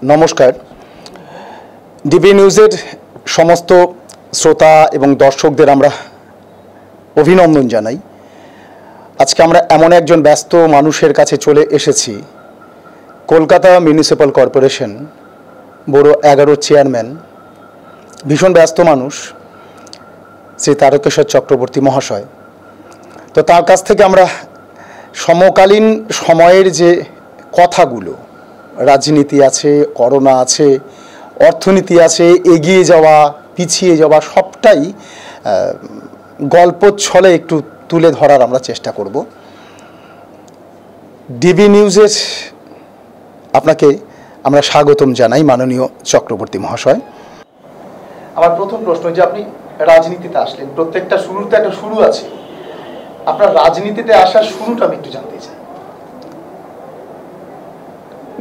নমস্কার। ডিবি নিউজের সমস্ত শ্রোতা এবং দর্শকদের আমরা অভিনন্দন জানাই। আজকে আমরা এমন একজন ব্যস্ত মানুষের কাছে চলে এসেছি, কলকাতা মিউনিসিপ্যাল কর্পোরেশন বড় 11 চেয়ারম্যান, ভীষণ ব্যস্ত মানুষ, শ্রী তারকেশ্বর চক্রবর্তী মহাশয়। তো তার কাছ থেকে আমরা সমকালীন সময়ের যে কথাগুলো, রাজনীতি আছে, করোনা আছে, অর্থনীতি আছে, এগিয়ে যাওয়া, পিছিয়ে যাওয়া, সবটাই গল্প ছলে একটু তুলে ধরার আমরা চেষ্টা করব। ডিবি নিউজের আপনাকে আমরা স্বাগতম জানাই মাননীয় চক্রবর্তী মহাশয়। আমার প্রথম প্রশ্ন, যে আপনি রাজনীতিতে আসলেন, প্রত্যেকটা শুরুতে একটা শুরু আছে, আপনার রাজনীতিতে আসার শুরুটা আমি একটু জানতে চাই।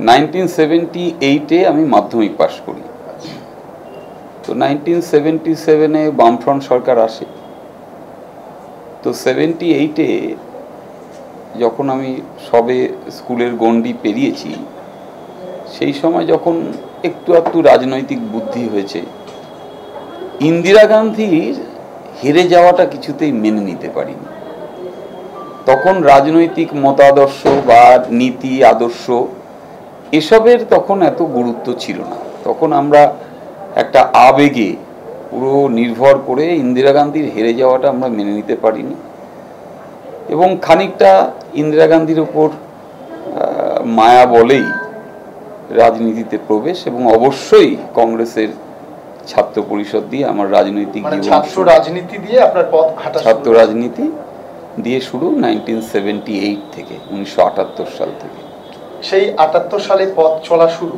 1978-এ আমি মাধ্যমিক পাশ করি। তো 1977-এ বামফ্রন্ট সরকার আসে। তো 78-এ যখন আমি সবে স্কুলের গণ্ডি পেরিয়েছি, সেই সময় যখন একটু রাজনৈতিক বুদ্ধি হয়েছে, ইন্দিরা গান্ধীর হেরে যাওয়াটা কিছুতেই মেনে নিতে পারিনি। তখন রাজনৈতিক মতাদর্শ বা নীতি আদর্শ এসবের তখন এত গুরুত্ব ছিল না। তখন আমরা একটা আবেগে পুরো নির্ভর করে ইন্দিরা গান্ধীর হেরে যাওয়াটা আমরা মেনে নিতে পারিনি, এবং খানিকটা ইন্দিরা গান্ধীর উপর মায়া বলেই রাজনীতিতে প্রবেশ, এবং অবশ্যই কংগ্রেসের ছাত্র পরিষদ দিয়ে আমার রাজনৈতিক জীবন, ছাত্র রাজনীতি দিয়ে শুরু 1978 থেকে, 1978 সাল থেকে। সেই 78 সালে পথ চলা শুরু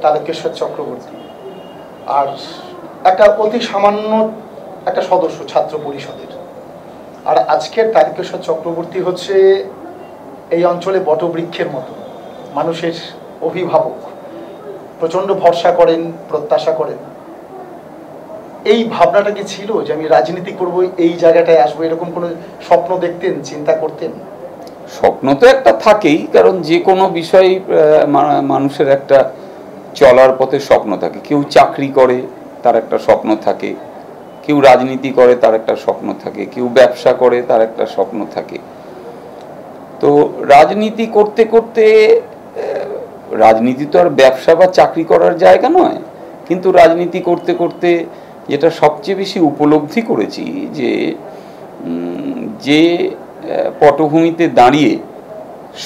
তারকেশ্বর চক্রবর্তী, আর একটা অতি সামান্য একটা সদস্য ছাত্র পরিষদের। আর আজকের তারকেশ্বর চক্রবর্তী হচ্ছে এই অঞ্চলে বটবৃক্ষের মতো, মানুষের অভিভাবক, প্রচন্ড ভরসা করেন, প্রত্যাশা করেন। এই ভাবনাটা কি ছিল যে আমি রাজনীতি করব, এই জায়গাটায় আসবো, এরকম কোনো স্বপ্ন দেখতেন, চিন্তা করতেন? স্বপ্ন তো একটা থাকেই, কারণ যে কোনো বিষয় মানুষের একটা চলার পথে স্বপ্ন থাকে। কেউ চাকরি করে, তার একটা স্বপ্ন থাকে, কেউ রাজনীতি করে, তার একটা স্বপ্ন থাকে, কেউ ব্যবসা করে, তার একটা স্বপ্ন থাকে। তো রাজনীতি করতে করতে, রাজনীতি তো আর ব্যবসা বা চাকরি করার জায়গা নয়, কিন্তু রাজনীতি করতে করতে যেটা সবচেয়ে বেশি উপলব্ধি করেছি, যে পটভূমিতে দাঁড়িয়ে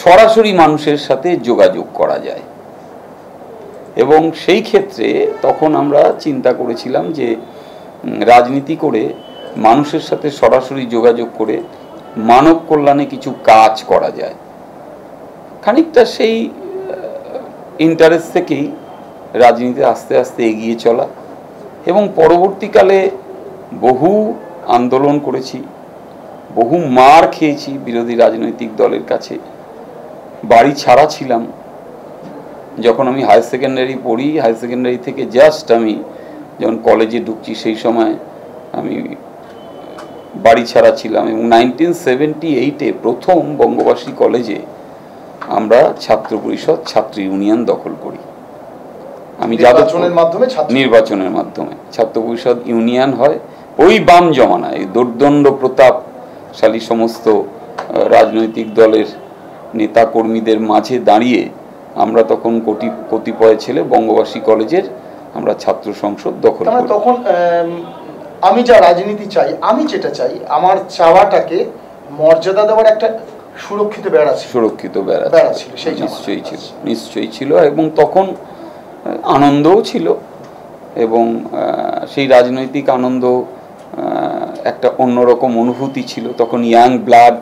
সরাসরি মানুষের সাথে যোগাযোগ করা যায়। এবং সেই ক্ষেত্রে তখন আমরা চিন্তা করেছিলাম যে রাজনীতি করে, মানুষের সাথে সরাসরি যোগাযোগ করে মানব কল্যাণে কিছু কাজ করা যায়। খানিকটা সেই ইন্টারেস্ট থেকেই রাজনীতিতে আস্তে আস্তে এগিয়ে চলা, এবং পরবর্তীকালে বহু আন্দোলন করেছি, বহু মার খেয়েছি বিরোধী রাজনৈতিক দলের কাছে, বাড়ি ছাড়া ছিলাম। যখন আমি হায়ার সেকেন্ডারি পড়ি, হায়ার সেকেন্ডারি থেকে জাস্ট আমি যখন কলেজে ঢুকছি, সেই সময় আমি বাড়ি ছাড়া ছিলাম। এবং 1978-এ প্রথম বঙ্গবাসী কলেজে আমরা ছাত্র পরিষদ, ছাত্র ইউনিয়ন দখল করি। আমি নির্বাচনের মাধ্যমে ছাত্র পরিষদ ইউনিয়ন হয়। ওই বাম জমানায় দোর্দণ্ড প্রতাপশালী সমস্ত রাজনৈতিক দলের নেতা কর্মীদের মাঝে দাঁড়িয়ে আমরা তখন কতিপয় ছেলে বঙ্গবাসী কলেজের আমরা ছাত্র সংসদ দখল করি। তখন আমি যা রাজনীতি চাই, আমি যেটা চাই, আমার চাওয়াটাকে মর্যাদা দেওয়ার একটা সুরক্ষিত বেড়া ছিল। নিশ্চয়ই ছিল, এবং তখন আনন্দও ছিল, এবং সেই রাজনৈতিক আনন্দ একটা অন্যরকম অনুভূতি ছিল। তখন ইয়াং ব্লাড,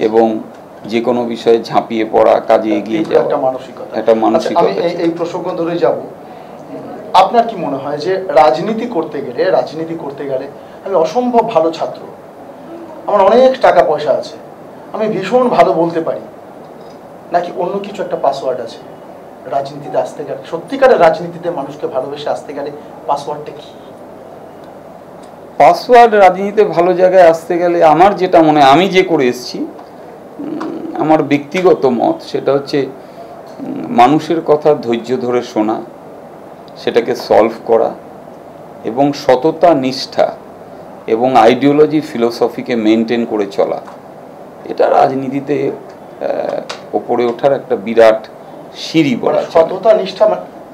এবং যে কোনো বিষয়ে ঝাঁপিয়ে পড়া, কাজে এগিয়ে যাওয়া, একটা মানসিকতা। আমি এই প্রসঙ্গ ধরে যাব। আপনার কি মনে হয় যে রাজনীতি করতে গেলে আমি অসম্ভব ভালো ছাত্র, আমার অনেক টাকা পয়সা আছে, আমি ভীষণ ভালো বলতে পারি, নাকি অন্য কিছু একটা পাসওয়ার্ড আছে রাজনীতিতে আসতে গেলে? সত্যিকারের রাজনীতিতে মানুষকে ভালোবেসে আসতে গেলে পাসওয়ার্ডটা কি? পাসওয়ার্ড রাজনীতিতে ভালো জায়গায় আসতে গেলে আমার যেটা মনে হয়, আমি যে করে এসেছি, আমার ব্যক্তিগত মত, সেটা হচ্ছে মানুষের কথা ধৈর্য ধরে শোনা, সেটাকে সলভ করা এবং সততা, নিষ্ঠা এবং আইডিওলজি, ফিলোসফিকে মেনটেন করে চলা, এটা রাজনীতিতে ওপরে ওঠার একটা বিরাট সিঁড়ি বলা। সততা, নিষ্ঠা,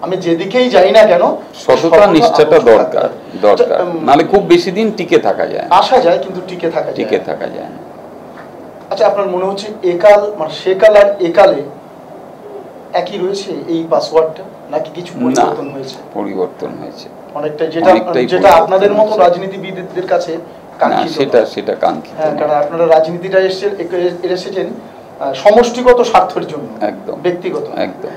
আমি যেদিকেই যাই না কেন সততা নিষ্ঠাটা দরকার, নাহলে খুব বেশি দিন টিকে থাকা যায়, আসা যায় কিন্তু টিকে থাকা যায় না। আচ্ছা, আপনার মনে হচ্ছে একাল মানে সেকাল আর একালে একই রয়েছে এই পাসওয়ার্ডটা, নাকি কিছু পরিবর্তন হয়েছে? পরিবর্তন হয়েছে অনেকটা, যেটা আপনাদের মতো রাজনীতিবিদদের কাছে কাঙ্ক্ষিত। সেটা কাঙ্ক্ষিত, কারণ আপনারা রাজনীতিটা এসেছেন সমষ্টিগত স্বার্থের জন্য, একদম ব্যক্তিগত, একদম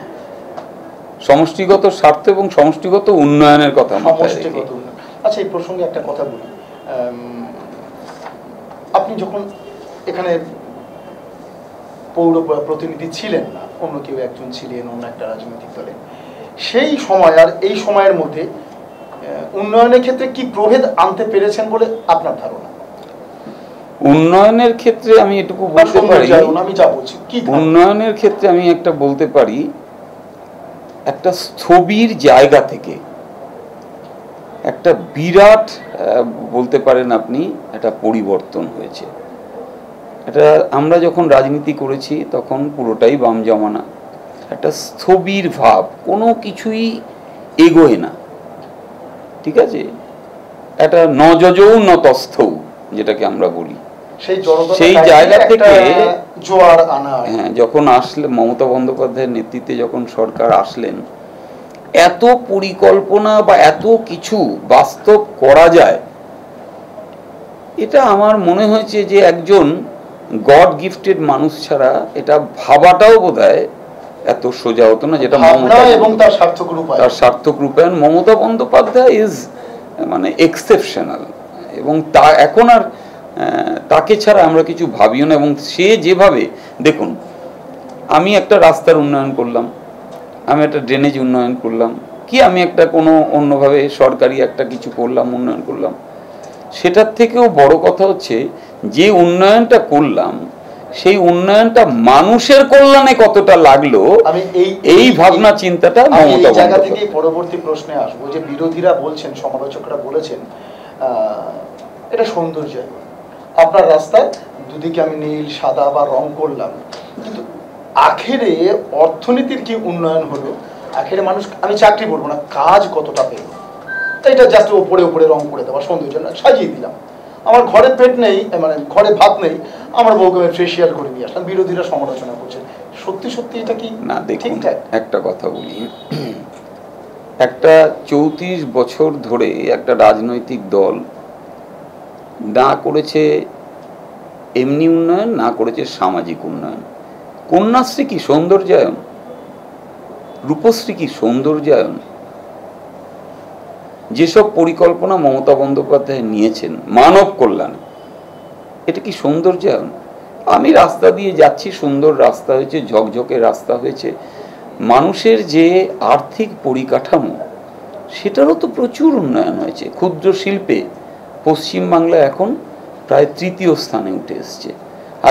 সমষ্টিগত স্বার্থ এবং সমষ্টিগত উন্নয়নের কথা। সমষ্টিগত উন্নয়ন। আচ্ছা, এই প্রসঙ্গে একটা কথা বলি। আপনি যখন এখানে পৌর প্রতিনিধি ছিলেন না, অন্য কেউ একজন ছিলেন অন্য একটা রাজনৈতিক দলে, সেই সময় আর এই সময়ের মধ্যে উন্নয়নের ক্ষেত্রে কি প্রভেদ আনতে পেরেছেন বলে আপনার ধারণা? উন্নয়নের ক্ষেত্রে আমি এটুকু বলতে পারি, আমি যা বলছি কি উন্নয়নের ক্ষেত্রে আমি একটা বলতে পারি, একটা স্থবির জায়গা থেকে একটা বিরাট বলতে পারেন আপনি একটা পরিবর্তন হয়েছে। এটা আমরা যখন রাজনীতি করেছি তখন পুরোটাই বাম জমানা, একটা স্থবির ভাব, কোনো কিছুই এগোয় না, ঠিক আছে, একটা নজজৌ নতস্থৌ যেটাকে আমরা বলি, সেই জায়গা থেকে জোয়ার আনা। হ্যাঁ, যখন আসলে মমতা বন্দ্যোপাধ্যায়ের নেতৃত্বে যখন সরকার আসলেন, এত পরিকল্পনা বা এত কিছু বাস্তব করা যায়, এটা আমার মনে হয়েছে যে একজন গড গিফটেড মানুষ ছাড়া এটা ভাবাটাও বোধহয় এত সোজা হতো না, যেটা তার সার্থক রূপায়ণ। মমতা বন্দ্যোপাধ্যায় ইজ মানে এক্সেপশনাল, এবং তা এখন আর তাকে ছাড়া আমরা কিছু ভাবিও না। এবং সে যেভাবে, দেখুন, আমি একটা রাস্তার উন্নয়ন করলাম, আমি একটা ড্রেনেজ উন্নয়ন করলাম, কি আমি একটা কোনো অন্যভাবে সরকারি একটা কিছু করলাম, উন্নয়ন করলাম, সেটার থেকেও বড় কথা হচ্ছে যে উন্নয়নটা করলাম সেই উন্নয়নটা মানুষের কল্যাণে কতটা লাগলো, এই ভাবনা চিন্তাটা মমতা জায়গা থেকে পরবর্তী প্রশ্নে আসবো। যে বিরোধীরা বলছেন, সমালোচকরা বলেছেন এটা সৌন্দর্য, আপনার রাস্তায় দুদিকে আমি নীল, সাদা বা রং করলাম, কিন্তু আখেরে অর্থনীতির কি উন্নয়ন হলো? আখেরে মানুষ, আমি চাকরি বলবো না, কাজ কতটা পেল? এটা জাস্ট উপরে উপরে রং করে দেওয়া, সৌন্দর্য না, সাজিয়ে দিলাম। আমার ঘরে পেট নেই, মানে ঘরে ভাত নেই, আমার বউকে ফেসিয়াল করে দিয়ে আসলাম। বিরোধীরা সমালোচনা করছেন, সত্যি সত্যি এটা কি না? দেখুন, একটা কথা বলি, একটা 34 বছর ধরে একটা রাজনৈতিক দল না করেছে এমনি উন্নয়ন, না করেছে সামাজিক উন্নয়ন। কন্যাশ্রী কি সৌন্দর্যায়ন? রূপশ্রী কি সৌন্দর্যায়ন? যেসব পরিকল্পনা মমতা বন্দ্যোপাধ্যায় নিয়েছেন মানব কল্যাণে, এটা কি সৌন্দর্যায়ন? আমি রাস্তা দিয়ে যাচ্ছি, সুন্দর রাস্তা হয়েছে, ঝকঝকে রাস্তা হয়েছে, মানুষের যে আর্থিক পরিকাঠামো সেটারও তো প্রচুর উন্নয়ন হয়েছে। ক্ষুদ্র শিল্পে পশ্চিমবাংলা এখন প্রায় 3য় স্থানে উঠে এসছে।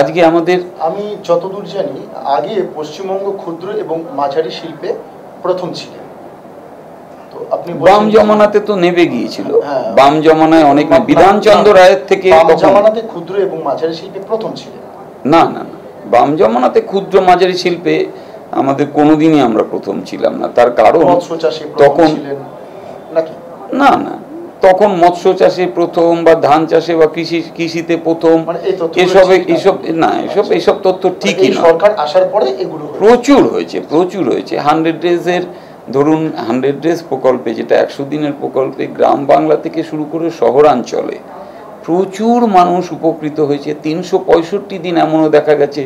আজকে আমাদের, আমি যতদূর জানি, আগে পশ্চিমবঙ্গ ক্ষুদ্র এবং মাঝারি শিল্পে প্রথম ছিল। বাম জমানাতে তো নেমে গিয়েছিল, বাম জমানায় অনেক, বিধানচন্দ্র রায়ের থেকে জমানাতে ক্ষুদ্র এবং মাঝারি শিল্পে প্রথম ছিল। না না না, বাম জমানাতে ক্ষুদ্র মাঝারি শিল্পে আমাদের কোনোদিনই আমরা প্রথম ছিলাম না। তার কারণ তখন না না, তখন মৎস্য চাষে প্রথম বা ধান চাষে বা কৃষিতে প্রথম, এসব তথ্য ঠিকই না। সরকার আসার পরে এগুলো প্রচুর হয়েছে। 100 ডেজের, ধরুন 100 ডেজ প্রকল্পে, যেটা 100 দিনের প্রকল্পে, গ্রাম বাংলা থেকে শুরু করে শহরাঞ্চলে প্রচুর মানুষ উপকৃত হয়েছে। 365 দিন এমনও দেখা গেছে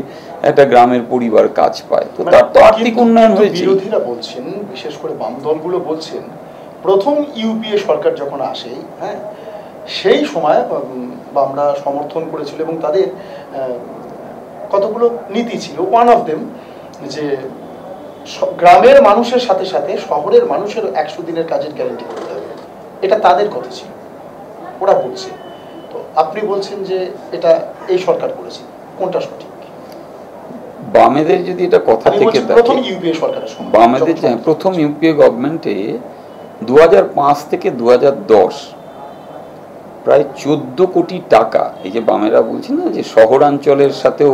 একটা গ্রামের পরিবার কাজ পায়। তো তার তো আর্থিক উন্নয়ন হয়েছে। বিরোধীরা বলছেন, বিশেষ করে বাম দলগুলো বলছেন, প্রথম ইউপিএ সরকার যখন আসে, হ্যাঁ, সেই সময় আমরা সমর্থন করেছিল এবং তাদের কতগুলো নীতি ছিল। ওয়ান অফ দেম যে গ্রামের মানুষের সাথে সাথে শহরের মানুষের 100 দিনের কাজের গ্যারান্টি করতে হবে, এটা তাদের কথা ছিল, ওরা বলছে। তো আপনি বলছেন যে এটা এই সরকার করেছে, কোনটা সঠিক? বামেদের যদি এটা কথা থেকে প্রথম ইউপিএ সরকারের সময়, বামেদের প্রথম ইউপিএ গভর্নমেন্টে 2005 থেকে 2010 প্রায় 14 কোটি টাকা, এই যে বামেরা বলছি না যে শহরাঞ্চলের সাথেও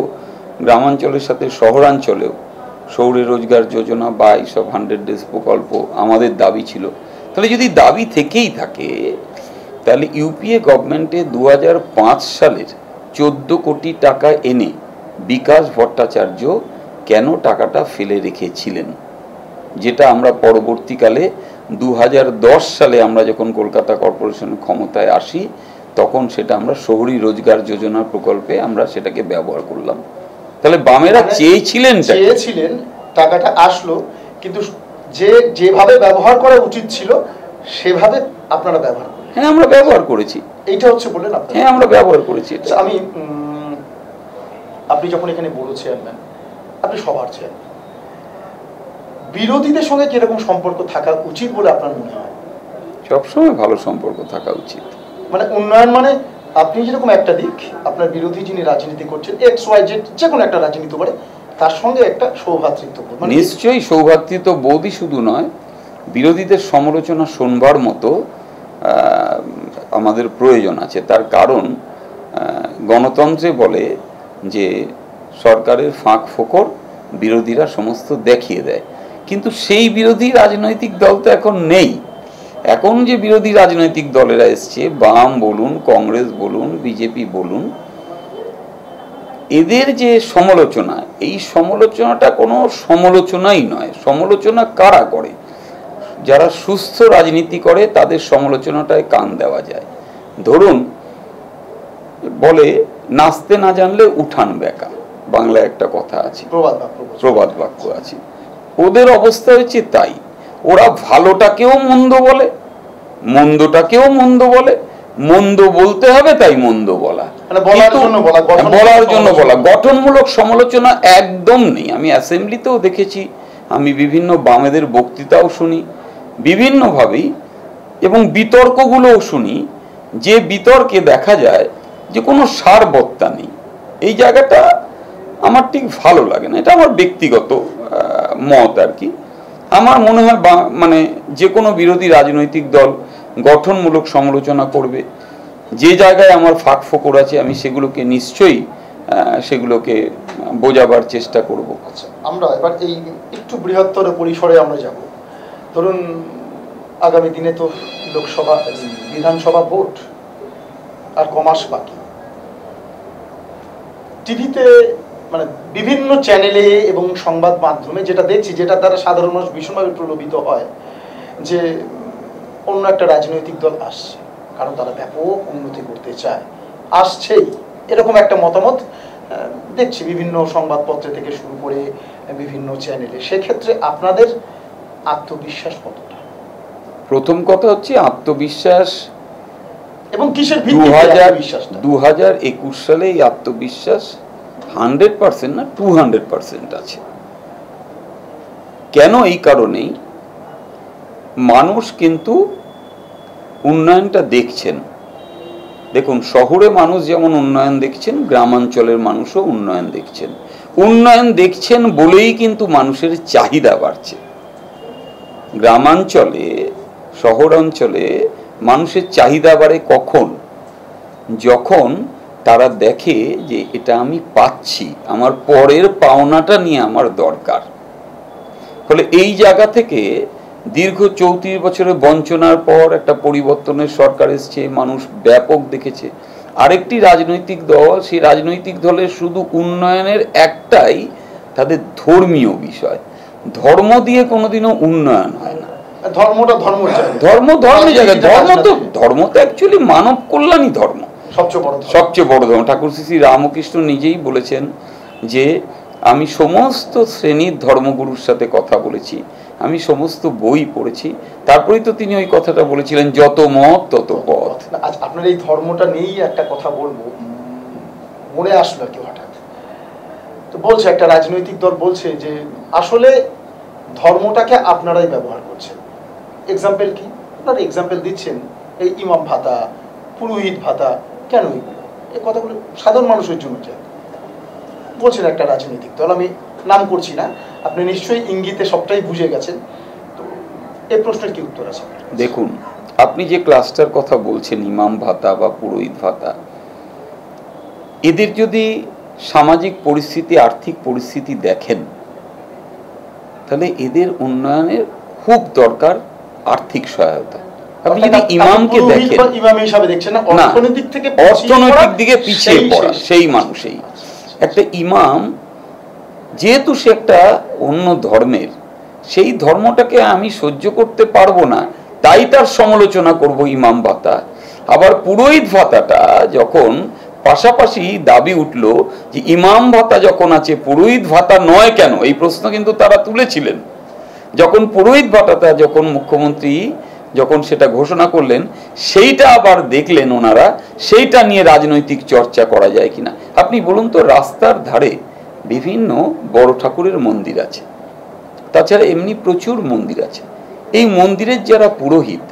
গ্রামাঞ্চলের সাথে শহরাঞ্চলেও শহুরে রোজগার যোজনা বা এইসব 100 ডেজ প্রকল্প আমাদের দাবি ছিল। তাহলে যদি দাবি থেকেই থাকে তাহলে ইউপিএ গভর্নমেন্টে 2005 সালের 14 কোটি টাকা এনে বিকাশ ভট্টাচার্য কেন টাকাটা ফেলে রেখেছিলেন, যেটা আমরা পরবর্তীকালে 2010 সালে আমরা যখন কলকাতা কর্পোরেশন ক্ষমতায় আসি তখন সেটা আমরা শহুরি রোজগার যোজনা প্রকল্পে আমরা সেটাকে ব্যবহার করলাম। তাহলে বামেরা চেয়েছিলেন টাকাটা আসলো, কিন্তু যেভাবে ব্যবহার করা উচিত ছিল সেভাবে আপনারা ব্যবহার করেন। হ্যাঁ, আমরা ব্যবহার করেছি, এইটা হচ্ছে বললেন আপনি। হ্যাঁ, আমরা ব্যবহার করেছি। আমি আপনি যখন এখানে বড় চেয়ারম্যান, আপনি সবার চেয়ারম্যান, বিরোধীদের সঙ্গে কিরকম সম্পর্ক থাকা উচিত বলে আপনার মনে হয়? সবসময় ভালো সম্পর্ক থাকা উচিত। মানে উন্নয়ন মানে আপনি যেরকম একটা দিক, আপনার বিরোধী যিনি রাজনীতি করছেন এক্স ওয়াই জেড যে কোনো একটা রাজনীতি করে, তার সঙ্গে একটা সৌভ্রাতৃত্ববোধ। নিশ্চয়ই সৌভ্রাতৃত্ববোধই শুধু নয়, বিরোধীদের সমালোচনা শোনবার মতো আমাদের প্রয়োজন আছে। তার কারণ গণতন্ত্রে বলে যে সরকারের ফাঁক ফোকর বিরোধীরা সমস্ত দেখিয়ে দেয়, কিন্তু সেই বিরোধী রাজনৈতিক দল তো এখন নেই। এখন যে বিরোধী রাজনৈতিক দলেরা এসছে, বাম বলুন, কংগ্রেস বলুন, বিজেপি বলুন, এদের যে সমালোচনা, এই সমালোচনাটা কোনো সমালোচনাই নয়। সমালোচনা কারা করে? যারা সুস্থ রাজনীতি করে তাদের সমালোচনাটায় কান দেওয়া যায়। ধরুন বলে নাচতে না জানলে উঠান বেকা, বাংলায় একটা কথা আছে, প্রবাদ বাক্য আছে। ওদের অবস্থা হচ্ছে তাই, ওরা ভালোটাকেও মন্দ বলে, মন্দটাকেও মন্দ বলে, মন্দ বলতে হবে তাই মন্দ বলা, বলার জন্য বলা। গঠনমূলক সমালোচনা একদম নেই। আমি অ্যাসেম্বলিতেও দেখেছি, আমি বিভিন্ন বামেদের বক্তৃতাও শুনি বিভিন্নভাবেই, এবং বিতর্কগুলোও শুনি, যে বিতর্কে দেখা যায় যে কোনো সারবত্তা নেই। এই জায়গাটা আমার ঠিক ভালো লাগে না, এটা আমার ব্যক্তিগত মত আর কি। আমার মনে হয় মানে যে কোনো বিরোধী রাজনৈতিক দল গঠনমূলক সমালোচনা করবে, যে জায়গায় আমার ফাঁক ফোকর আছে আমি সেগুলোকে নিশ্চয়ই সেগুলোকে বোঝাবার চেষ্টা করব। আচ্ছা, আমরা এবার এই একটু বৃহত্তর পরিসরে আমরা যাব। ধরুন আগামী দিনে তো লোকসভা, বিধানসভা ভোট আর কমাস বাকি। টিভিতে মানে বিভিন্ন চ্যানেলে এবং সংবাদ মাধ্যমে যেটা দেখছি, যেটা দ্বারা সাধারণ মানুষ ভীষণভাবে প্রলোভিত হয় যে অন্য একটা রাজনৈতিক দল আসছে, কারণ তারা ব্যাপক উন্নতি করতে চায়, আসছেই, এরকম একটা মতামত দেখছি বিভিন্ন সংবাদপত্রে থেকে শুরু করে বিভিন্ন চ্যানেলে। সেক্ষেত্রে আপনাদের আত্মবিশ্বাস কতটা? প্রথম কথা হচ্ছে আত্মবিশ্বাস, এবং কিসের ভিত্তিতে 2021 সালে এই আত্মবিশ্বাস 100% না 200% আছে। কেন? এই কারণেই মানুষ কিন্তু উন্নয়নটা দেখছেন। দেখুন, শহরে মানুষ যেমন উন্নয়ন দেখছেন, গ্রামাঞ্চলের মানুষও উন্নয়ন দেখছেন। উন্নয়ন দেখছেন বলেই কিন্তু মানুষের চাহিদা বাড়ছে। গ্রামাঞ্চলে, শহরাঞ্চলে মানুষের চাহিদা বাড়ে কখন? যখন তারা দেখে যে এটা আমি পাচ্ছি, আমার পরের পাওনাটা নিয়ে আমার দরকার। ফলে এই জায়গা থেকে দীর্ঘ 34 বছরের বঞ্চনার পর একটা পরিবর্তনের সরকার এসছে, মানুষ ব্যাপক দেখেছে। আরেকটি রাজনৈতিক দল, সেই রাজনৈতিক দলের শুধু উন্নয়নের একটাই তাদের ধর্মীয় বিষয়। ধর্ম দিয়ে কোনোদিনও উন্নয়ন হয় না। ধর্ম ধর্মের জায়গায়, ধর্ম তো অ্যাকচুয়ালি মানব কল্যাণী ধর্ম, সবচেয়ে বড় ধর্ম। ঠাকুর শ্রী রামকৃষ্ণ নিজেই বলেছেন যে আমি সমস্ত শ্রেণীর ধর্মগুরুর সাথে কথা বলেছি, আমি সমস্ত বই পড়েছি, তারপরেই তো তিনি ওই কথাটা বলেছিলেন, যত মত তত পথ। আপনার এই ধর্মটা নিয়েই একটা কথা বলবো, মনে আসলো কি হঠাৎ। তো বলছে একটা রাজনৈতিক দল বলছে যে আসলে ধর্মটাকে আপনারাই ব্যবহার করছেন। এক্সাম্পল কি? আপনারা এক্সাম্পল দিচ্ছেন এই ইমাম ভাতা, পুরোহিত ভাতা, কেন এই কথাগুলো সাধারণ মানুষের জন্য চাই বলছেন একটা রাজনৈতিক দল। আমি নাম করছি না, আপনি নিশ্চয়ই ইঙ্গিতে সবটাই বুঝে গেছেন, তো এই প্রশ্নের কি উত্তর আছে? দেখুন, আপনি যে ক্লাসটার কথা বলছেন, ইমাম ভাতা বা পুরোহিত ভাতা, এদের যদি সামাজিক পরিস্থিতি, আর্থিক পরিস্থিতি দেখেন, তাহলে এদের উন্নয়নের খুব দরকার আর্থিক সহায়তা। আপনি যদি ইমামকে দেখেন, ইমাম হিসাবে দেখছেন না, অর্থনৈতিক দিকে পিছিয়ে পড়া সেই মানুষই। একটা ইমাম যেহেতু সে একটা অন্য ধর্মের, সেই ধর্মটাকে আমি সহ্য করতে পারবো না, তাই তার সমালোচনা করব ইমাম ভাতা। আবার পুরোহিত ভাতাটা যখন পাশাপাশি দাবি উঠল যে ইমাম ভাতা যখন আছে পুরোহিত ভাতা নয় কেন, এই প্রশ্ন কিন্তু তারা তুলেছিলেন। যখন পুরোহিত ভাতাটা যখন মুখ্যমন্ত্রী যখন সেটা ঘোষণা করলেন, সেইটা আবার দেখলেন ওনারা, সেইটা নিয়ে রাজনৈতিক চর্চা করা যায় কিনা। আপনি বলুন তো, রাস্তার ধারে বিভিন্ন বড় ঠাকুরের মন্দির আছে, তাছাড়া এমনি প্রচুর মন্দির আছে। এই মন্দিরের যারা পুরোহিত,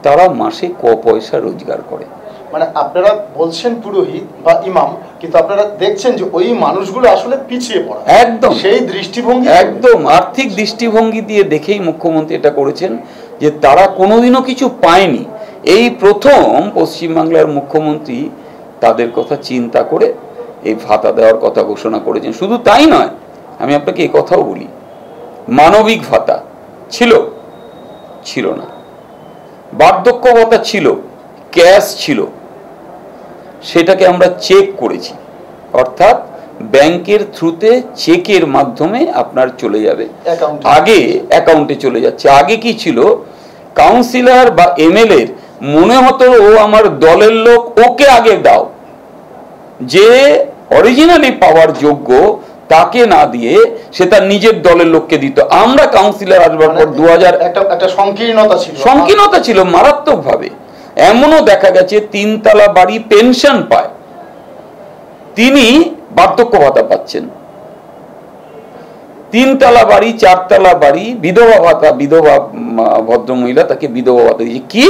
তারা মাসে ক পয়সা রোজগার করে? মানে আপনারা বলছেন পুরোহিত বা ইমাম, কিন্তু আপনারা দেখছেন যে ওই মানুষগুলো আসলে পিছিয়ে পড়া। একদম সেই দৃষ্টিভঙ্গি, একদম আর্থিক দৃষ্টিভঙ্গি দিয়ে দেখেই মুখ্যমন্ত্রী এটা করেছেন যে তারা কোনোদিনও কিছু পায়নি। এই প্রথম পশ্চিমবাংলার মুখ্যমন্ত্রী তাদের কথা চিন্তা করে এই ভাতা দেওয়ার কথা ঘোষণা করেছেন। শুধু তাই নয়, আমি আপনাকে এই কথাও বলি, মানবিক ভাতা ছিল না, বার্ধক্য ভাতা ছিল, ক্যাশ ছিল, সেটাকে আমরা চেক করেছি, অর্থাৎ ব্যাংকের থ্রুতে চেকের মাধ্যমে আপনার চলে যাবে, আগে অ্যাকাউন্টে চলে যাচ্ছে। আগে কি ছিল, কাউন্সিলর বা এমএলএ মনে হতো ও আমার দলের লোক, ওকে আগে দাও, যে অরিজিনালি পাওয়ার যোগ্য তাকে না দিয়ে সে তার নিজের দলের লোককে দিত। আমরা কাউন্সিলর আসবার পর 2000 একটা সংকীর্ণতা ছিল মারাত্মক ভাবে। এমনও দেখা গেছে 3 তলা বাড়ি পেনশন পায়, তিনি বার্ধক্য ভাতা পাচ্ছেন। 3 তলা বাড়ি, 4 তলা বাড়ি, বিধবা ভাতা, বিধবা ভদ্রমহিলা, তাকে বিধবা ভাতা দিয়েছে। কি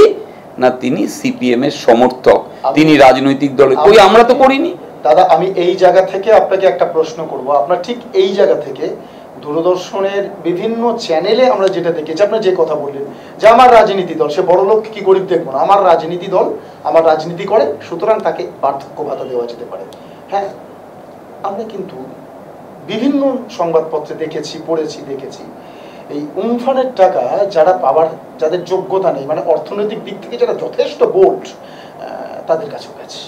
না, তিনি সিপিএম এর সমর্থক, তিনি রাজনৈতিক দলে। কই, আমরা তো করিনি। দাদা, আমি এই জায়গা থেকে আপনাকে একটা প্রশ্ন করব। আপনার ঠিক এই জায়গা থেকে দূরদর্শনের বিভিন্ন চ্যানেলে আমরা যেটা দেখেছি, আপনার যে কথা বললেন যে আমার রাজনীতি দল, সে বড় লোক কি গরিব দেখবো না, আমার রাজনীতি দল আমার রাজনীতি করে, সুতরাং তাকে বার্ধক্য ভাতা দেওয়া যেতে পারে। হ্যাঁ, আমরা কিন্তু বিভিন্ন সংবাদপত্রে দেখেছি, পড়েছি, দেখেছি এই উমফানের টাকা যারা পাওয়ার, যাদের যোগ্যতা নেই, মানে অর্থনৈতিক দিক থেকে যারা যথেষ্ট বোল্ড, তাদের কাছেও গেছে।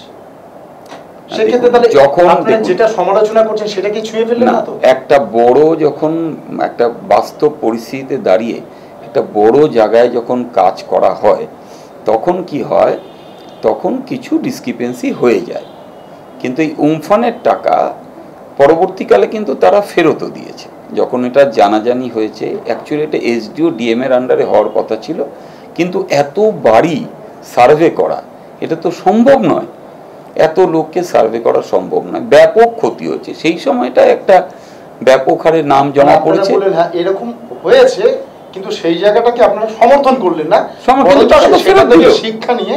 সেক্ষেত্রে তাহলে যখন আপনারা যেটা সমালোচনা করছেন সেটা কি ছুঁয়ে ফেললেন না তো? একটা বড়, যখন একটা বাস্তব পরিস্থিতিতে দাঁড়িয়ে একটা বড় জায়গায় যখন কাজ করা হয়, তখন কি হয়, তখন কিছু ডিসক্রিপেন্সি হয়ে যায়। কিন্তু এই উমফানের টাকা পরবর্তীকালে কিন্তু তারা ফেরতও দিয়েছে। যখন এটা জানাজানি হয়েছে, অ্যাকচুয়ালি এটা এসডিও ডিএম এর আন্ডারে হওয়ার কথা ছিল, কিন্তু এত বাড়ি সার্ভে করা এটা তো সম্ভব নয়, এত লোককে সার্ভে করা সম্ভব নয়, ব্যাপক ক্ষতি হচ্ছে। সেই সময়টা একটা ব্যাপক হারে নাম জমা পড়েছে। হ্যাঁ, এরকম হয়েছে, কিন্তু সেই জায়গাটাকে আপনারা সমর্থন করলেন না, শিক্ষা নিয়ে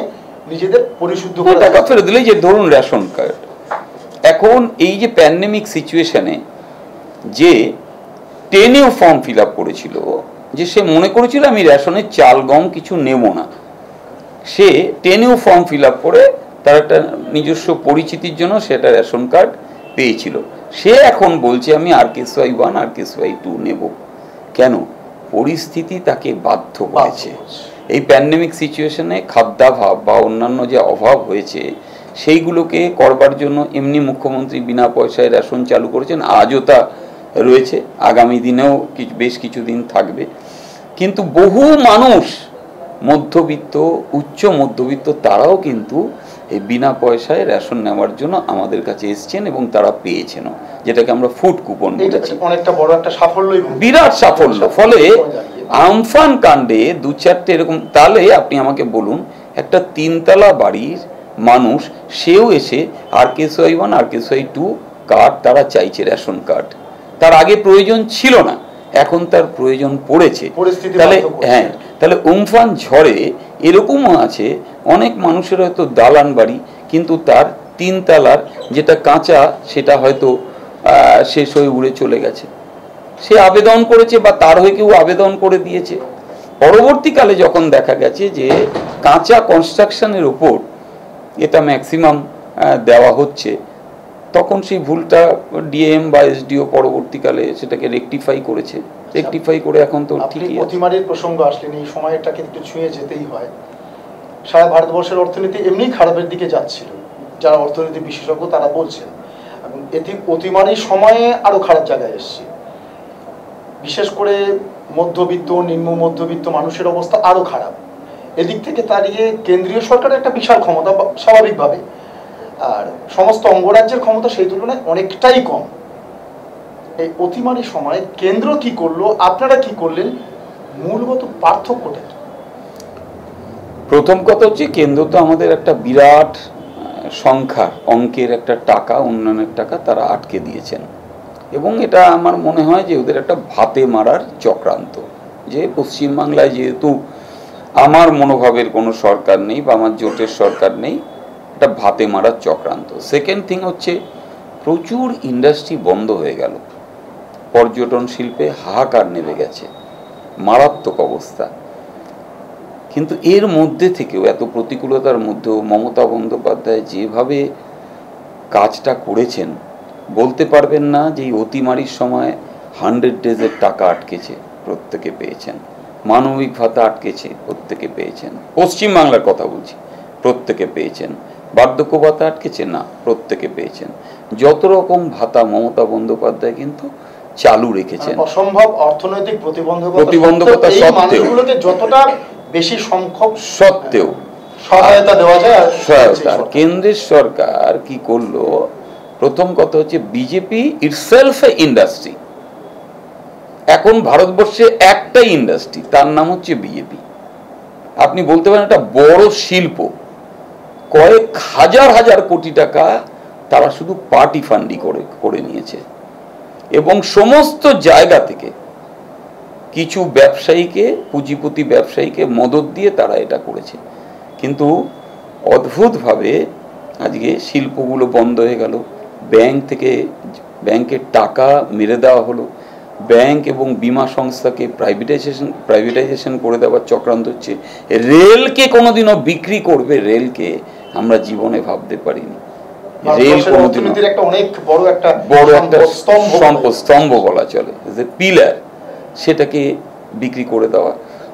নিজেদের পরিশুদ্ধ করে টাকা ফেরত দিলে। যে ধরুন রেশন কার্ড, এখন এই যে প্যান্ডেমিক সিচুয়েশনে যে 10 ফর্ম ফিল আপ করেছিল, যে সে মনে করেছিল আমি রেশনের চাল গম কিছু নেব না, সে 10 ফর্ম ফিল আপ করে তার একটা নিজস্ব পরিচিতির জন্য সেটা রেশন কার্ড পেয়েছিল। সে এখন বলছে আমি RKSY 1 RKSY 2 নেব। কেন? পরিস্থিতি তাকে বাধ্য করেছে। এই প্যান্ডেমিক সিচুয়েশনে খাদ্যাভাব বা অন্যান্য যে অভাব হয়েছে, সেইগুলোকে করবার জন্য এমনি মুখ্যমন্ত্রী বিনা পয়সায় রেশন চালু করেছেন, আজও তা রয়েছে, আগামী দিনেও বেশ কিছুদিন থাকবে। কিন্তু বহু মানুষ, মধ্যবিত্ত, উচ্চ মধ্যবিত্ত, তারাও কিন্তু এই বিনা পয়সায় রেশন নেওয়ার জন্য আমাদের কাছে এসছেন এবং তারা পেয়েছেন, যেটাকে আমরা ফুড কুপন বলেছি। অনেকটা বড় একটা সাফল্য, বিরাট সাফল্য। ফলে আমফান কাণ্ডে 2-4টে এরকম, তাহলে আপনি আমাকে বলুন, একটা 3 তলা বাড়ির মানুষ, সেও এসে RKSY 1 RKSY 2 কার্ড তারা চাইছে, রেশন কার্ড। তার আগে প্রয়োজন ছিল না, এখন তার প্রয়োজন পড়েছে। তাহলে হ্যাঁ, তাহলে উমফান ঝড়ে এরকমও আছে, অনেক মানুষের হয়তো দালান বাড়ি, কিন্তু তার 3 তলার যেটা কাঁচা, সেটা হয়তো শেষ হয়ে উড়ে চলে গেছে। সে আবেদন করেছে বা তার হয়ে কেউ আবেদন করে দিয়েছে। পরবর্তীকালে যখন দেখা গেছে যে কাঁচা কনস্ট্রাকশনের উপর এটা ম্যাক্সিমাম দেওয়া হচ্ছে, তখন সেই ভুলটা ডিএম বা এসডিও পরবর্তীকালে সেটাকে রেকটিফাই করেছে। রেকটিফাই করে এখন তো ঠিকই আছে। প্রতিমারের প্রসঙ্গ আসলেন, এই সময়টাকে একটু ছুঁয়ে যেতেই হয়। সারা ভারতবর্ষের অর্থনীতি এমনি খারাপের দিকে যাচ্ছিল, যারা অর্থনীতি বিশেষজ্ঞ তারা বলছেন, এবং এটি অতিমারির সময়ে আরো খারাপ জায়গায় এসছে। বিশেষ করে মধ্যবিত্ত, নিম্ন মধ্যবিত্ত মানুষের অবস্থা আরো খারাপ। এদিক থেকে দাঁড়িয়ে কেন্দ্রীয় সরকারের একটা বিশাল ক্ষমতা স্বাভাবিকভাবে, আর সমস্ত অঙ্গরাজ্যের ক্ষমতা সেই তুলনায় অনেকটাই কম। এই অতিমারির সময় কেন্দ্র কি করলো, আপনারা কি করলেন, মূলগত পার্থক্যটা? প্রথম কথা হচ্ছে, কেন্দ্র তো আমাদের একটা বিরাট সংখ্যার অঙ্কের একটা টাকা, উন্নয়নের টাকা তারা আটকে দিয়েছেন, এবং এটা আমার মনে হয় যে ওদের একটা ভাতে মারার চক্রান্ত। যে পশ্চিমবাংলায় যেহেতু আমার মনোভাবের কোনো সরকার নেই বা আমার জোটের সরকার নেই, এটা ভাতে মারার চক্রান্ত। সেকেন্ড থিং হচ্ছে, প্রচুর ইন্ডাস্ট্রি বন্ধ হয়ে গেল, পর্যটন শিল্পে হাহাকার নেমে গেছে, মারাত্মক অবস্থা। কিন্তু এর মধ্যে থেকেও, এত প্রতিকূলতার মধ্যেও মমতা বন্দ্যোপাধ্যায় যেভাবে কাজটা করেছেন, বলতে পারবেন না যে এই অতিমারির সময় 100 ডেজের টাকা আটকেছে, প্রত্যেকে পেয়েছেন। মানবিক ভাতা আটকেছে, প্রত্যেকে পেয়েছেন। পশ্চিমবাংলার কথা বলছি, প্রত্যেকে পেয়েছেন। বার্ধক্য ভাতা আটকেছে না, প্রত্যেকে পেয়েছেন। যত রকম ভাতা মমতা বন্দ্যোপাধ্যায় কিন্তু চালু রেখেছেন। অসম্ভব অর্থনৈতিক প্রতিবন্ধকতা মানুষগুলোকে যতটা বেশি সংখ্যক সত্ত্বেও সহায়তা দেওয়া যায়। সহায়তা কেন্দ্রের সরকার কি করলো? প্রথম কথা হচ্ছে, বিজেপি ইটসেলফ এ ইন্ডাস্ট্রি। এখন ভারতবর্ষে একটাই ইন্ডাস্ট্রি, তার নাম হচ্ছে বিজেপি। আপনি বলতে পারেন একটা বড় শিল্প, কয়েক হাজার হাজার কোটি টাকা তারা শুধু পার্টি ফান্ডি করে নিয়েছে, এবং সমস্ত জায়গা থেকে কিছু ব্যবসায়ীকে, পুঁজিপতি ব্যবসায়ীকে মদত দিয়ে তারা এটা করেছে। কিন্তু অদ্ভুতভাবে আজকে শিল্পগুলো বন্ধ হয়ে গেল, ব্যাংক থেকে ব্যাংকের টাকা মেরে দেওয়া হলো, ব্যাংক এবং বিমা সংস্থাকে প্রাইভেটাইজেশন করে দেওয়ার চক্রান্ত হচ্ছে। রেলকে কোনোদিনও বিক্রি করবে, রেলকে আমরা জীবনে ভাবতে পারিনি। রেল কোনোদিনও বড় একটা স্তম্ভ বলা চলে, যে পিলার, সেটাকে বিক্রি করে দেওয়া।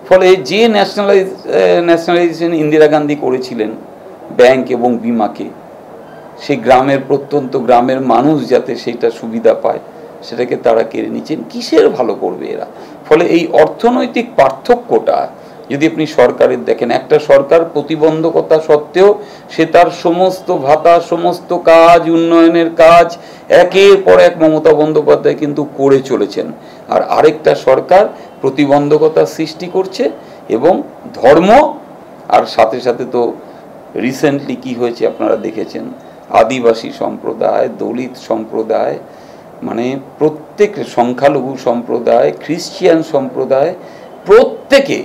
ফলে যে ন্যাশনালাইজেশন ইন্দিরা গান্ধী করেছিলেন ব্যাংক এবং বিমাকে, সেই গ্রামের প্রত্যন্ত গ্রামের মানুষ যাতে সেটা সুবিধা পায়, সেটাকে তারা কেড়ে নিচ্ছেন। কিসের ভালো করবে এরা? ফলে এই অর্থনৈতিক পার্থক্যটা যদি আপনি সরকারের দেখেন, একটা সরকার প্রতিবন্ধকতা সত্ত্বেও সে তার সমস্ত ভাতা, সমস্ত কাজ, উন্নয়নের কাজ একের পর এক মমতা বন্দ্যোপাধ্যায় কিন্তু করে চলেছেন। আর আরেকটা সরকার প্রতিবন্ধকতা সৃষ্টি করছে, এবং ধর্ম, আর সাথে সাথে তো রিসেন্টলি কি হয়েছে আপনারা দেখেছেন, আদিবাসী সম্প্রদায়, দলিত সম্প্রদায়, মানে প্রত্যেক সংখ্যালঘু সম্প্রদায়, খ্রিস্টিয়ান সম্প্রদায়, প্রত্যেকে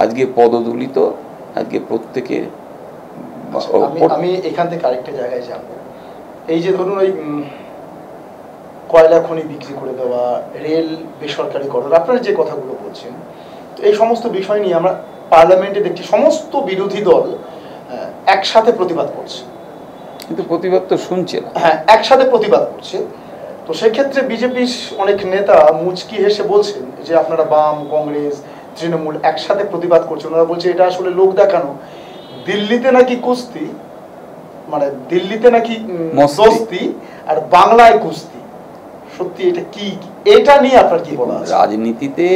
আজকে পদদলিত, আজকে প্রত্যেকে। আমি এখান থেকে আরেকটা জায়গায় যাব। এই যে ধরুন ওই কয়লা খনি বিক্রি করে দেওয়া, রেল বেসরকারিকরণ, আপনারা যে কথাগুলো বলছেন, এই সমস্ত বিষয় নিয়ে আমরা পার্লামেন্টে দেখছি সমস্ত বিরোধী দল একসাথে প্রতিবাদ করছে, কিন্তু প্রতিবাদ তো শুনছে না। হ্যাঁ, একসাথে প্রতিবাদ করছে। তো সেক্ষেত্রে বিজেপির অনেক নেতা মুচকি হেসে বলছেন যে আপনারা বাম, কংগ্রেস, তৃণমূল একসাথে প্রতিবাদ করছে। ওনারা বলছে এটা আসলে লোক দেখানো। দিল্লিতে নাকি কুস্তি, মানে দিল্লিতে নাকি দোস্তি, আর বাংলায় কুস্তি। সত্যি এটা কি? এটা নিয়ে আপনার কি বলা আছে? রাজনীতিতে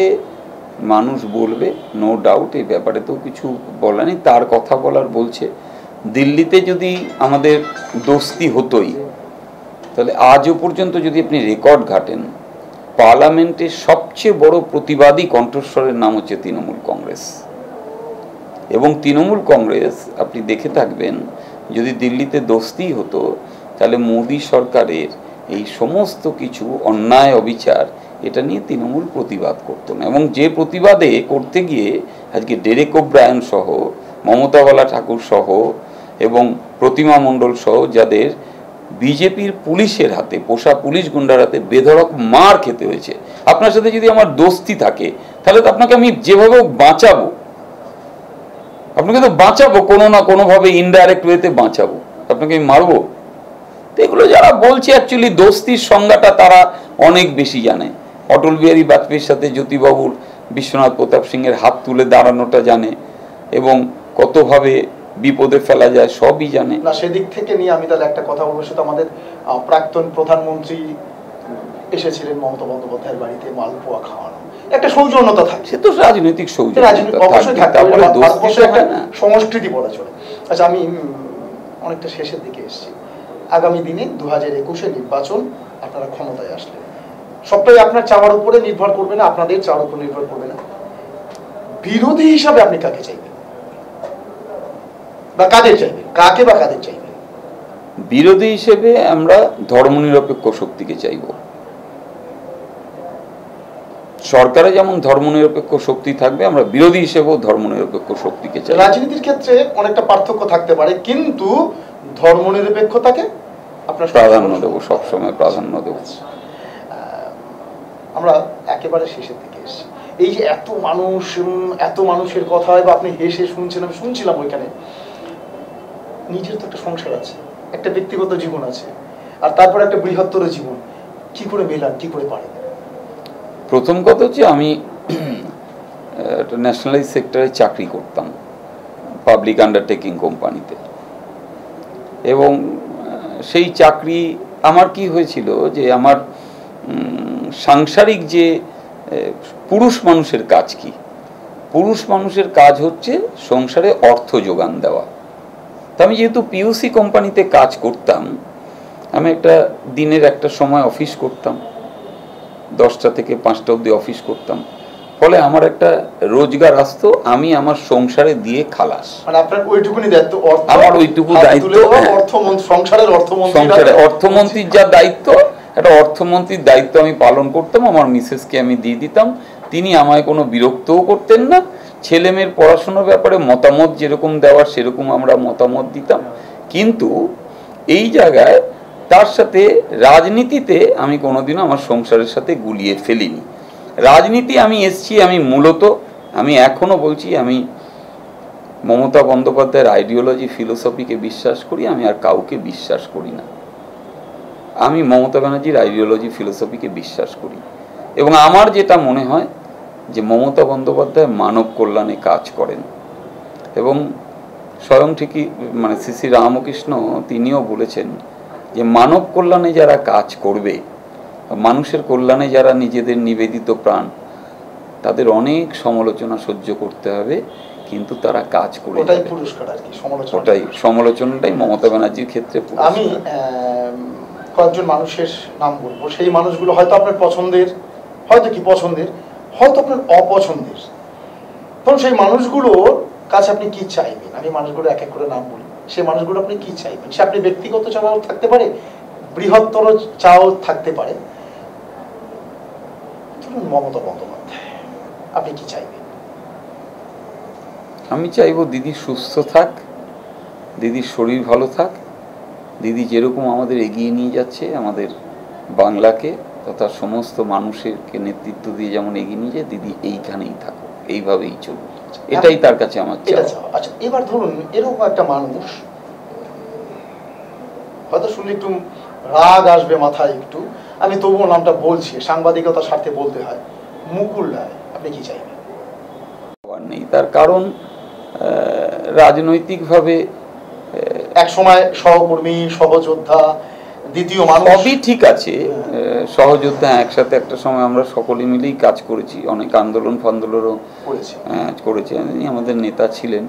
মানুষ বলবে, নো ডাউট, এই ব্যাপারে তো কিছু বলা নেই। তার কথা বলার বলছে, দিল্লিতে যদি আমাদের দোস্তি হতোই, তাহলে আজও পর্যন্ত যদি আপনি রেকর্ড ঘাটেন, পার্লামেন্টের সবচেয়ে বড় প্রতিবাদী কণ্ঠস্বরের নাম হচ্ছে তৃণমূল কংগ্রেস। এবং তৃণমূল কংগ্রেস আপনি দেখে থাকবেন, যদি দিল্লিতে দোস্তি হতো, তাহলে মোদী সরকারের এই সমস্ত কিছু অন্যায় অবিচার, এটা নিয়ে তৃণমূল প্রতিবাদ করতো না। এবং যে প্রতিবাদে করতে গিয়ে আজকে ডেরেক ওব্রায়ন সহ, মমতাবালা ঠাকুর সহ এবং প্রতিমা মণ্ডল সহ, যাদের বিজেপির পুলিশের হাতে, পোষা পুলিশ গুন্ডার হাতে বেধড়ক মার খেতে হয়েছে। আপনার সাথে যদি আমার দোস্তি থাকে তাহলে তো আপনাকে আমি যেভাবে বাঁচাবো, আপনাকে তো বাঁচাবো, কোনো না কোনোভাবে ইনডাইরেক্ট ওয়েতে বাঁচাবো, আপনাকে আমি মারবো? তো এগুলো যারা বলছে অ্যাকচুয়ালি দোস্তির সংজ্ঞাটা তারা অনেক বেশি জানে। অটল বিহারী বাজপেয়ীর সাথে জ্যোতিবাবুর বিশ্বনাথ প্রতাপ সিংয়ের হাত তুলে দাঁড়ানোটা জানে এবং কতভাবে বিপদে ফেলা যায় সবই জানে। না, সেদিক থেকে নিয়ে আমি তাহলে একটা কথা বলবো, সেটা আমাদের প্রাক্তন প্রধানমন্ত্রী এসেছিলেন মমতা বন্দ্যোপাধ্যায়ের বাড়িতে মালপোয়া খাওয়ানো, একটা সৌজন্যতা থাকে, সে তো রাজনৈতিক সৌজন্যতা অবশ্যই থাকে, একটা সংস্কৃতি বলা চলে। আচ্ছা, আমি অনেকটা শেষের দিকে এসেছি। আগামী দিনে 2021-এ নির্বাচন, আপনারা ক্ষমতায় আসলে সবটাই আপনার চাওয়ার উপরে নির্ভর করবে না, আপনাদের চাওয়ার উপর নির্ভর করবে না। বিরোধী হিসাবে আপনি কাকে চাইবেন বা কাদের চাইবেন, কাকে বা কাদের চাইবেন? বিরোধী হিসেবে আমরা ধর্মনিরপেক্ষ শক্তিকে চাইব। সরকারে যেমন ধর্মনিরপেক্ষ শক্তি থাকবে, আমরা বিরোধী হিসেবেও ধর্মনিরপেক্ষ শক্তিকে চাই। রাজনীতির ক্ষেত্রে অনেকটা পার্থক্য থাকতে পারে, কিন্তু ধর্মনিরপেক্ষতাকে আপনার প্রাধান্য দেবো, সবসময় প্রাধান্য দেবো। আমরা একেবারে শেষের দিকে এসেছি। এই যে এত মানুষের কথা হয় বা আপনি হেসে শুনছেন, আমি শুনছিলাম ওইখানে, নিজের তো একটা সংসার আছে, একটা ব্যক্তিগত জীবন আছে, আর তারপর একটা বৃহত্তর জীবন, কি করে মেলান, কি করে পারেন? প্রথম কথা হচ্ছে আমি একটা ন্যাশনালাইজ সেক্টরে চাকরি করতাম, পাবলিক আন্ডারটেকিং কোম্পানিতে, এবং সেই চাকরি আমার কি হয়েছিল যে আমার সাংসারিক যে পুরুষ মানুষের কাজ কি, পুরুষ মানুষের কাজ হচ্ছে সংসারে অর্থ যোগান দেওয়া। তো আমি যেহেতু পিইউসি কোম্পানিতে কাজ করতাম, আমি একটা দিনের একটা সময় অফিস করতাম, 10টা থেকে 5টা অবধি অফিস করতাম, ফলে আমার একটা রোজগার আসতো, আমি আমার সংসারে দিয়ে খালাস। মানে আপনার ওইটুকুনি দায়িত্ব, আমার ওইটুকু দায়িত্ব, সংসারের অর্থমন্ত্রীর যা দায়িত্ব, একটা অর্থমন্ত্রীর দায়িত্ব আমি পালন করতাম, আমার মিসেসকে আমি দিয়ে দিতাম। তিনি আমায় কোনো বিরক্তও করতেন না, ছেলে মেয়ের পড়াশোনার ব্যাপারে মতামত যেরকম দেওয়ার সেরকম আমরা মতামত দিতাম। কিন্তু এই জায়গায় তার সাথে রাজনীতিতে আমি কোনোদিনও আমার সংসারের সাথে গুলিয়ে ফেলিনি। রাজনীতি আমি এসছি, আমি মূলত, আমি এখনো বলছি, আমি মমতা বন্দ্যোপাধ্যায়ের আইডিওলজি ফিলোসফিকে বিশ্বাস করি, আমি আর কাউকে বিশ্বাস করি না। আমি মমতা ব্যানার্জির আইডিওলজি ফিলোসফিকে বিশ্বাস করি, এবং আমার যেটা মনে হয় যে মমতা বন্দ্যোপাধ্যায় মানব কল্যাণে কাজ করেন, এবং স্বয়ং ঠিকই মানে শ্রী রামকৃষ্ণ তিনিও বলেছেন যে মানব কল্যাণে যারা কাজ করবে, মানুষের কল্যাণে যারা নিজেদের নিবেদিত প্রাণ, তাদের অনেক সমালোচনা সহ্য করতে হবে, কিন্তু তারা কাজ করে যাবে। ওটাই সমালোচনাটাই মমতা ব্যানার্জির ক্ষেত্রে। আমি কয়েকজন মানুষের নাম বলবো, সেই মানুষগুলো হয়তো আপনার পছন্দের, হয়তো কি পছন্দের, হয়তো আপনার অপছন্দের। তখন সেই মানুষগুলোর কাছে আপনি কি চাইবেন? আমি মানুষগুলো এক এক করে নাম বলি, সেই মানুষগুলো আপনি কি চাইবেন? সে আপনি ব্যক্তিগত চাওয়াও থাকতে পারে, বৃহত্তর চাও থাকতে পারে। ধরুন মমতা বন্দ্যোপাধ্যায়, আপনি কি চাইবেন? আমি চাইবো দিদি সুস্থ থাক, দিদির শরীর ভালো থাক, দিদি যেরকম আমাদের এগিয়ে নিয়ে যাচ্ছে আমাদের বাংলাকে তথা সমস্ত মানুষেরকে নেতৃত্ব দিয়ে যেমন এগিয়ে নিয়ে যায়, দিদি এইখানেই থাকুক, এইভাবেই চলুক, এটাই তার কাছে আমার চাওয়া। আচ্ছা, এবার ধরুন এরকম একটা মানুষ, হয়তো শুনলে একটু রাগ আসবে মাথায় একটু, আমি তবুও নামটা বলছি, সাংবাদিকতার স্বার্থে বলতে হয়, মুকুল রায়, আপনি কি চাইবেন? নেই, তার কারণ রাজনৈতিকভাবে এক সময় সহকর্মী, সহযোদ্ধা, দ্বিতীয় মানুষ, সবই ঠিক আছে, সহযোদ্ধা একসাথে একটা সময় আমরা সকলে মিলেই কাজ করেছি, অনেক আন্দোলন ফান্দোলনও করেছি, আমাদের নেতা ছিলেন।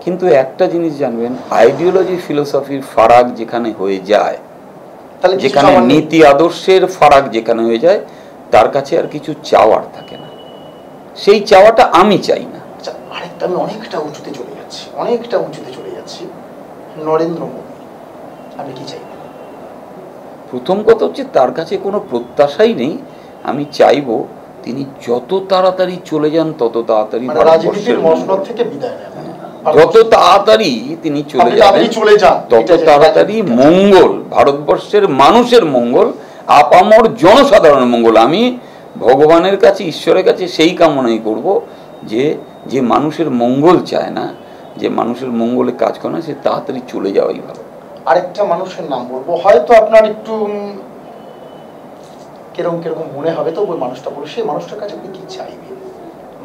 কিন্তু একটা জিনিস জানবেন, আইডিওলজি ফিলোসফির ফারাক যেখানে হয়ে যায়, যেখানে নীতি আদর্শের ফারাক যেখানে হয়ে যায়, তার কাছে আর কিছু চাওয়ার থাকে না, সেই চাওয়াটা আমি চাই না। আচ্ছা, আরেকটা, আমি অনেকটা উঁচুতে চলে যাচ্ছি, নরেন্দ্র মোদী, আপনি কি চাইবেন? প্রথম কথা হচ্ছে তার কাছে কোনো প্রত্যাশাই নেই, আমি চাইবো তিনি যত তাড়াতাড়ি চলে যান তত তাড়াতাড়ি রাজনীতির মসনদ থেকে বিদায় নেন। যত তাড়াতাড়ি তিনি চলে যাবেন তত তাড়াতাড়ি মঙ্গল, ভারতবর্ষের মানুষের মঙ্গল, আপামর জনসাধারণের মঙ্গল। আমি ভগবানের কাছে, ঈশ্বরের কাছে সেই কামনাই করব যে যে মানুষের মঙ্গল চায় না, যে মানুষের মঙ্গলে কাজ করে না, সে তাড়াতাড়ি চলে যাওয়াই ভালো। আরেকটা মানুষের নাম বলবো, হয়তো আপনার একটু কিরকম কিরকম মনে হবে, তো ওই মানুষটা বলে, সেই মানুষটার কাছে আপনি কি চাইবেন?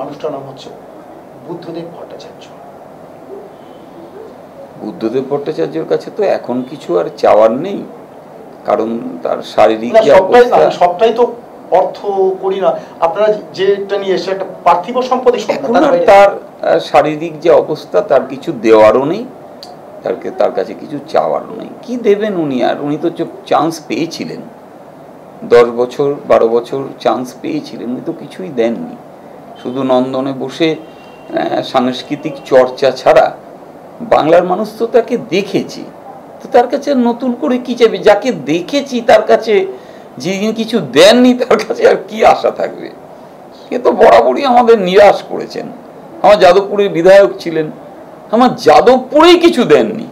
মানুষটার নাম হচ্ছে বুদ্ধদেব ভট্টাচার্য। বুদ্ধদেব ভট্টাচার্যের কাছে তো এখন কিছু আর চাওয়ার নেই, কারণ তার শারীরিক সবটাই তো অর্থ করি না, আপনারা যেটা নিয়ে এসে একটা পার্থিব সম্পত্তি, তার শারীরিক যে অবস্থা, তার কিছু দেওয়ারও নেই, তার কাছে কিছু চাওয়ারও নেই। কি দেবেন উনি? আর উনি তো চান্স পেয়েছিলেন, 10 বছর 12 বছর চান্স পেয়েছিলেন, উনি তো কিছুই দেননি। শুধু নন্দনে বসে সাংস্কৃতিক চর্চা ছাড়া বাংলার মানুষ তো তাকে দেখেছি, তো তার কাছে নতুন করে কি চাইবে? যাকে দেখেছি তার কাছে যিনি কিছু দেননি, তার কাছে আর কি আশা থাকবে? এ তো বরাবরই আমাদের নিরাশ করেছেন। আমার যাদবপুরের বিধায়ক ছিলেন, আমার যাদবপুরেই কিছু দেননি।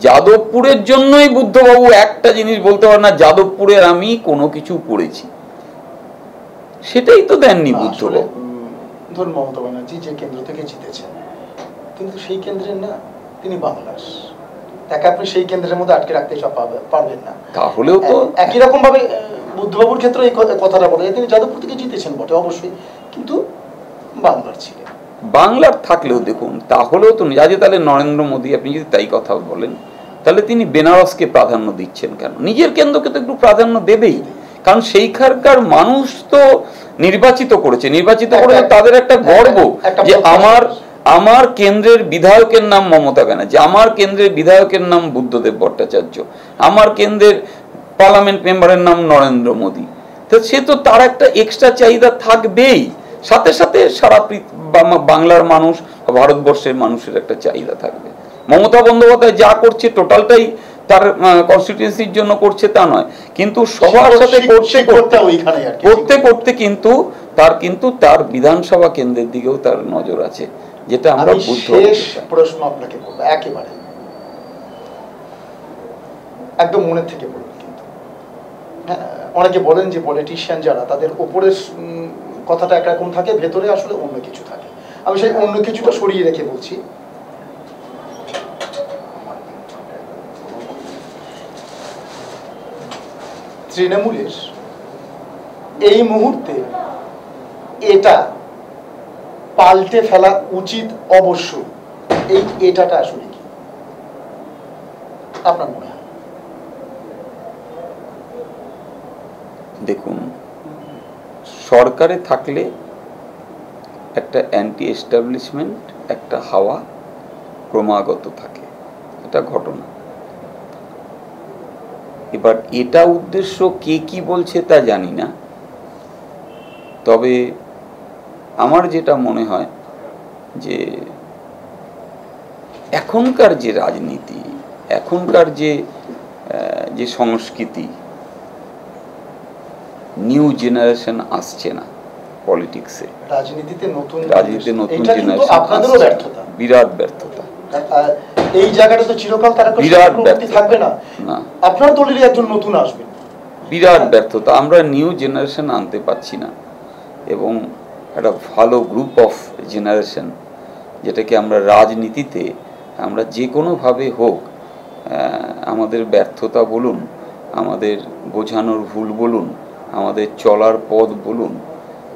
যাদবপুরের জন্যই বুদ্ধবাবু একটা জিনিস বলতে পারেন না, যাদবপুরের আমি কোনো কিছু করেছি, সেটাই তো দেননি বুদ্ধবাবু। ধরুন মমতা ব্যানার্জি যে কেন্দ্র থেকে জিতেছেন, কিন্তু সেই কেন্দ্রের না তিনি বাংলার, তাকে আপনি সেই কেন্দ্রের মধ্যে আটকে রাখতে পারবেন না। তাহলেও তো একই রকম ভাবে বুদ্ধবাবুর ক্ষেত্রে এই কথাটা বলে, তিনি যাদবপুর থেকে জিতেছেন বটে অবশ্যই, কিন্তু বাংলার ছিলেন। বাংলার থাকলেও দেখুন, তাহলেও তো আজ তাহলে নরেন্দ্র মোদী, আপনি যদি তাই কথা বলেন, তাহলে তিনি বেনারসকে প্রাধান্য দিচ্ছেন কেন? নিজের কেন্দ্রকে তো একটু প্রাধান্য দেবেই, কারণ সেইখানকার মানুষ তো নির্বাচিত করেছে, নির্বাচিত করে তাদের একটা গর্ব যে আমার কেন্দ্রের বিধায়কের নাম মমতা ব্যানার্জি, আমার কেন্দ্রের বিধায়কের নাম বুদ্ধদেব ভট্টাচার্য, আমার কেন্দ্রের পার্লামেন্ট মেম্বারের নাম নরেন্দ্র মোদী। তো সে তো তার একটা এক্সট্রা চাহিদা থাকবেই, সাথে সাথে সারা বাংলার মানুষ, ভারতবর্ষের মানুষের একটা চাহিদা থাকবে। মমতা বন্দ্যোপাধ্যায় যা করছে টোটালটাই তার কনস্টিটিউয়েন্সির জন্য করছে তা নয়, কিন্তু সবার সাথে করতে করতে কিন্তু তার বিধানসভা কেন্দ্রের দিকেও তার নজর আছে, যেটা আমরা বুঝতে পারি। প্রশ্ন আপনাকে করব, একেবারে একদম মনের থেকে বলবো, কিন্তু অনেকে বলেন যে পলিটিশিয়ান যারা, তাদের উপরের কথাটা একরকম থাকে, ভেতরে আসলে অন্য কিছু থাকে। আমি সেই অন্য কিছুটা সরিয়ে রেখে বলছি, তৃণমূলের এই মুহূর্তে এটা পাল্টে ফেলা উচিত অবশ্যই। এটাটা আসলে কি আপনার মনে হয়? দেখুন, সরকারে থাকলে একটা অ্যান্টি এস্টাবলিশমেন্ট একটা হাওয়া ক্রমাগত থাকে, এটা ঘটনা। এবার এটা উদ্দেশ্য কে কি বলছে তা জানি না, তবে আমার যেটা মনে হয় যে এখনকার যে রাজনীতি, এখনকার যে সংস্কৃতি, নিউ জেনারেশন আসছে না পলিটিক্সে, রাজনীতিতে নতুন জেনারেশন, বিরাট ব্যর্থতা। এই জায়গাটা তো চিরকাল তারা থাকবে না, আপনার দলেরই একজন নতুন আসবে, বিরাট ব্যর্থতা। আমরা নিউ জেনারেশন আনতে পারছি না, এবং একটা ভালো গ্রুপ অফ জেনারেশন, যেটাকে আমরা রাজনীতিতে আমরা যে কোনোভাবে হোক, আমাদের ব্যর্থতা বলুন, আমাদের বোঝানোর ভুল বলুন, আমাদের চলার পথ বলুন,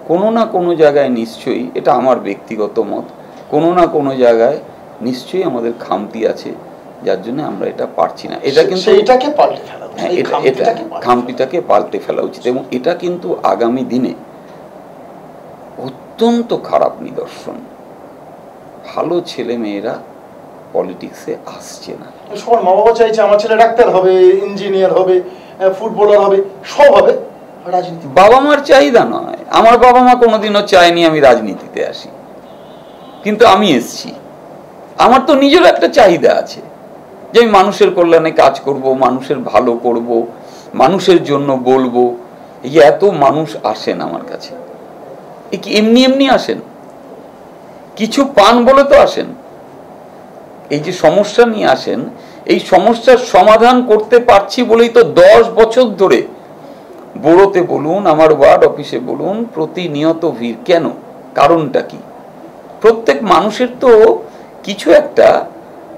কোনো না কোনো জায়গায় নিশ্চয়ই, এটা আমার ব্যক্তিগত মত, কোনো না কোনো জায়গায় নিশ্চয়ই আমাদের খামতি আছে, যার জন্য আমরা এটা পারছি না। এটা কিন্তু খামতিটাকে পাল্টে ফেলা উচিত, এবং এটা কিন্তু আগামী দিনে অত্যন্ত খারাপ নিদর্শন। ভালো ছেলে মেয়েরা পলিটিক্সে আসছে না। সবার মা বাবা চাইছে আমার ছেলে ডাক্তার হবে, ইঞ্জিনিয়ার হবে, ফুটবলার হবে, সব হবে, রাজনীতি বাবা মার চাহিদা নয়। আমার বাবা মা কোনোদিনও চায়নি আমি রাজনীতিতে আসি, কিন্তু আমি এসছি। আমার তো নিজের একটা চাহিদা আছে যে আমি মানুষের কল্যাণে কাজ করব, মানুষের ভালো করব, মানুষের জন্য বলবো। এই যে এত মানুষ আসেন আমার কাছে, এ কি এমনি এমনি আসেন? কিছু পান বলে তো আসেন। এই যে সমস্যা নিয়ে আসেন, এই সমস্যার সমাধান করতে পারছি বলেই তো 10 বছর ধরে বড়োতে বলুন, আমার ওয়ার্ড অফিসে বলুন, প্রতিনিয়ত ভিড়। কেন? কারণটা কি? প্রত্যেক মানুষের তো কিছু একটা,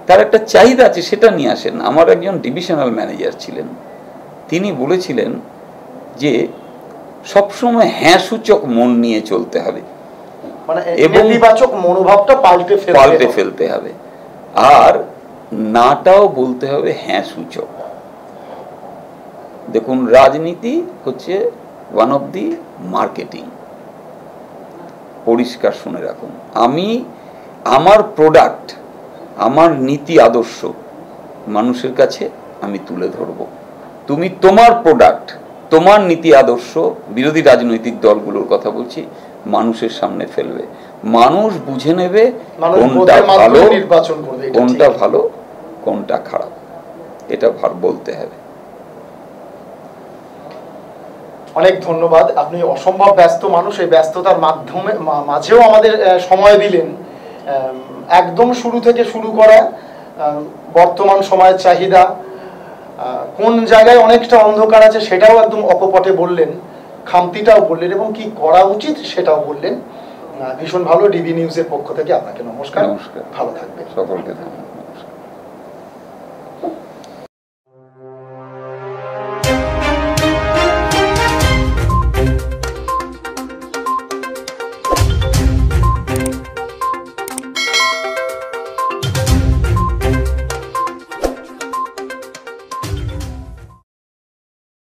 তার একটা চাহিদা আছে, সেটা নিয়ে আসেন। আমার একজন ডিভিশনাল ম্যানেজার ছিলেন, তিনি বলেছিলেন যে সবসময় হ্যাঁ সূচক মন নিয়ে চলতে হবে, মানে নেতিবাচক মনোভাবটা পাল্টে ফেলতে হবে, আর নাটাও বলতে হবে হ্যাঁ সূচক। দেখুন, রাজনীতি হচ্ছে ওয়ান অফ দি মার্কেটিং। পরিষ্কার শুনে রাখুন, আমি আমার প্রোডাক্ট, আমার নীতি আদর্শ মানুষের কাছে আমি তুলে ধরব। তুমি তোমার প্রোডাক্ট, তোমার নীতি আদর্শ, বিরোধী রাজনৈতিক দলগুলোর কথা বলছি, মানুষের সামনে ফেলবে। মানুষ বুঝে নেবে কোনটা ভালো, কোনটা ভালো, কোনটা খারাপ, এটা বলতে হবে। অনেক ধন্যবাদ। আপনি অসম্ভব ব্যস্ত মানুষ, এই ব্যস্ততার মাঝেও আমাদের সময় দিলেন। একদম শুরু থেকে শুরু করা, বর্তমান সময়ের চাহিদা, কোন জায়গায় অনেকটা অন্ধকার আছে সেটাও একদম অকপটে বললেন, খামতিটাও বললেন, এবং কি করা উচিত সেটাও বললেন। ভীষণ ভালো। ডিবি নিউজের পক্ষ থেকে আপনাকে নমস্কার। নমস্কার, ভালো থাকবেন। সকলকে ধন্যবাদ।